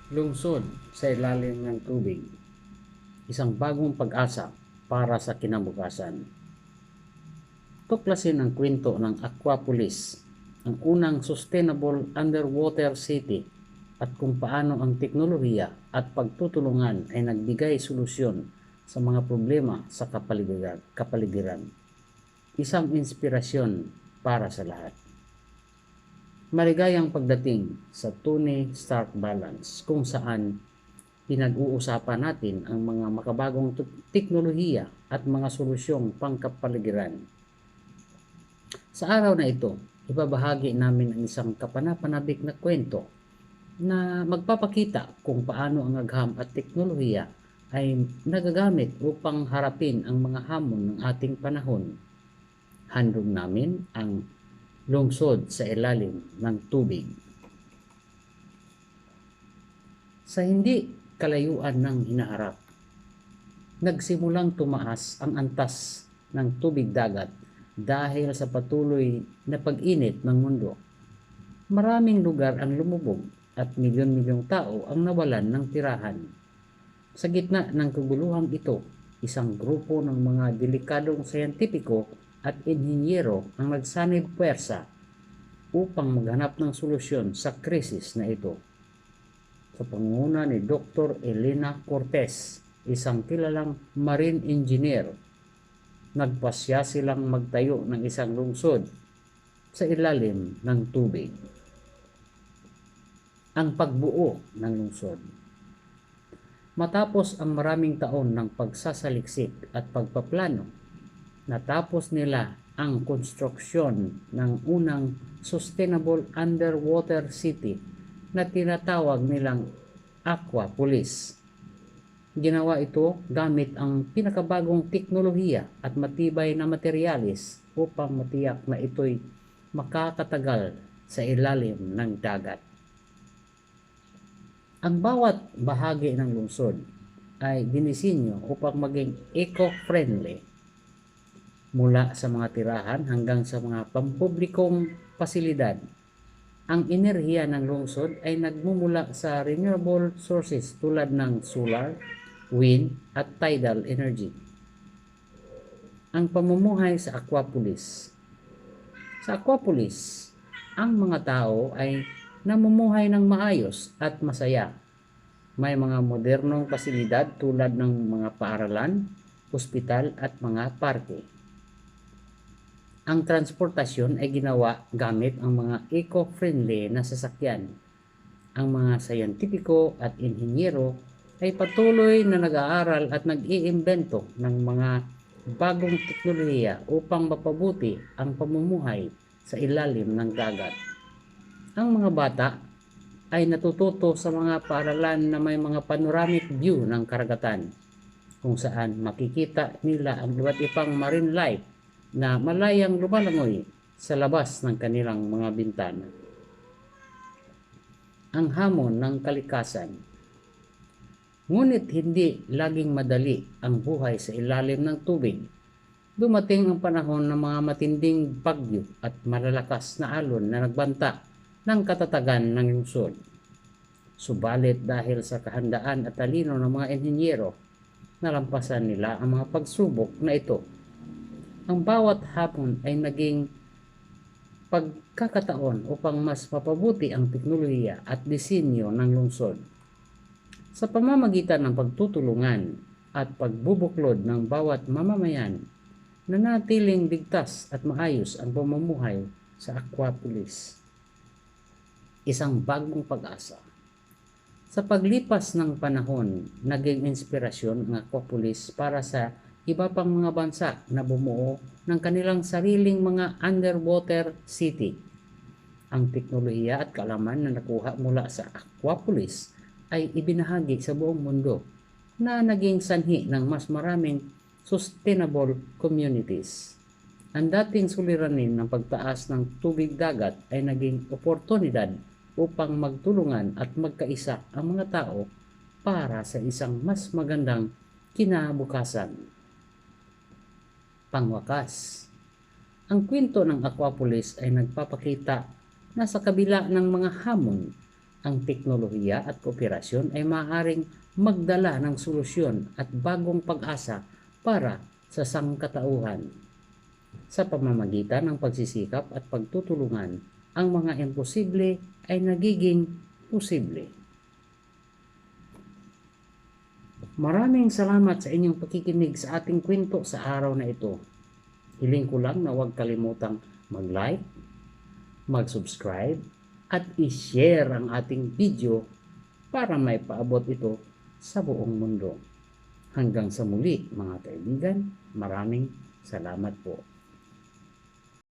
Lungsod sa ilalim ng tubig, isang bagong pag-asa para sa kinabukasan. Tuklasin ang kwento ng Aquapolis, ang unang sustainable underwater city, at kung paano ang teknolohiya at pagtutulungan ay nagbigay solusyon sa mga problema sa kapaligiran. Isang inspirasyon para sa lahat. Maligayang pagdating sa Tony Stark Balance, kung saan pinag-uusapan natin ang mga makabagong teknolohiya at mga solusyong pangkapaligiran. Sa araw na ito, ibabahagi namin ang isang kapanapanabik na kwento na magpapakita kung paano ang agham at teknolohiya ay nagagamit upang harapin ang mga hamon ng ating panahon. Handog namin ang lungsod sa ilalim ng tubig. Sa hindi kalayuan ng hinaharap, nagsimulang tumaas ang antas ng tubig dagat dahil sa patuloy na pag-init ng mundo. Maraming lugar ang lumubog at milyon-milyong tao ang nawalan ng tirahan. Sa gitna ng kaguluhang ito, isang grupo ng mga delikadong siyentipiko at inhinyero ang nagsanib puwersa upang maghanap ng solusyon sa krisis na ito. Sa pangunguna ni Dr. Elena Cortez, isang kilalang marine engineer, nagpasya silang magtayo ng isang lungsod sa ilalim ng tubig. Ang pagbuo ng lungsod. Matapos ang maraming taon ng pagsasaliksik at pagpaplano, natapos nila ang konstruksyon ng unang sustainable underwater city na tinatawag nilang Aquapolis. Ginawa ito gamit ang pinakabagong teknolohiya at matibay na materyales upang matiyak na ito'y makakatagal sa ilalim ng dagat. Ang bawat bahagi ng lungsod ay dinisenyo upang maging eco-friendly, mula sa mga tirahan hanggang sa mga pampublikong pasilidad. Ang enerhiya ng lungsod ay nagmumula sa renewable sources tulad ng solar, wind at tidal energy. Ang pamumuhay sa Aquapolis. Sa Aquapolis, ang mga tao ay namumuhay ng maayos at masaya. May mga modernong pasilidad tulad ng mga paaralan, ospital at mga parke. Ang transportasyon ay ginawa gamit ang mga eco-friendly na sasakyan. Ang mga siyentipiko at inhinyero ay patuloy na nag-aaral at nag-iimbento ng mga bagong teknolohiya upang mapabuti ang pamumuhay sa ilalim ng dagat. Ang mga bata ay natututo sa mga paaralan na may mga panoramic view ng karagatan, kung saan makikita nila ang iba't ibang marine life na malayang lumalangoy sa labas ng kanilang mga bintana. Ang hamon ng kalikasan. Ngunit hindi laging madali ang buhay sa ilalim ng tubig. Dumating ang panahon ng mga matinding bagyo at malalakas na alon na nagbanta ng katatagan ng lungsod. Subalit dahil sa kahandaan at talino ng mga inhinyero, nalampasan nila ang mga pagsubok na ito. Ang bawat hapon ay naging pagkakataon upang mas mapabuti ang teknolohiya at disenyo ng lungsod. Sa pamamagitan ng pagtutulungan at pagbubuklod ng bawat mamamayan, nanatiling ligtas at maayos ang pamumuhay sa Aquapolis. Isang bagong pag-asa. Sa paglipas ng panahon, naging inspirasyon ang Aquapolis para sa iba pang mga bansa na bumuo ng kanilang sariling mga underwater city. Ang teknolohiya at kaalaman na nakuha mula sa Aquapolis ay ibinahagi sa buong mundo na naging sanhi ng mas maraming sustainable communities. Ang dating suliranin ng pagtaas ng tubig dagat ay naging oportunidad upang magtulungan at magkaisa ang mga tao para sa isang mas magandang kinabukasan. Pangwakas, ang kwento ng Aquapolis ay nagpapakita na sa kabila ng mga hamon, ang teknolohiya at kooperasyon ay maaaring magdala ng solusyon at bagong pag-asa para sa sangkatauhan. Sa pamamagitan ng pagsisikap at pagtutulungan, ang mga imposible ay nagiging posible. Maraming salamat sa inyong pakikinig sa ating kwento sa araw na ito. Hiling ko lang na huwag kalimutang mag-like, mag-subscribe, at i-share ang ating video para may paabot ito sa buong mundo. Hanggang sa muli mga kaibigan, maraming salamat po.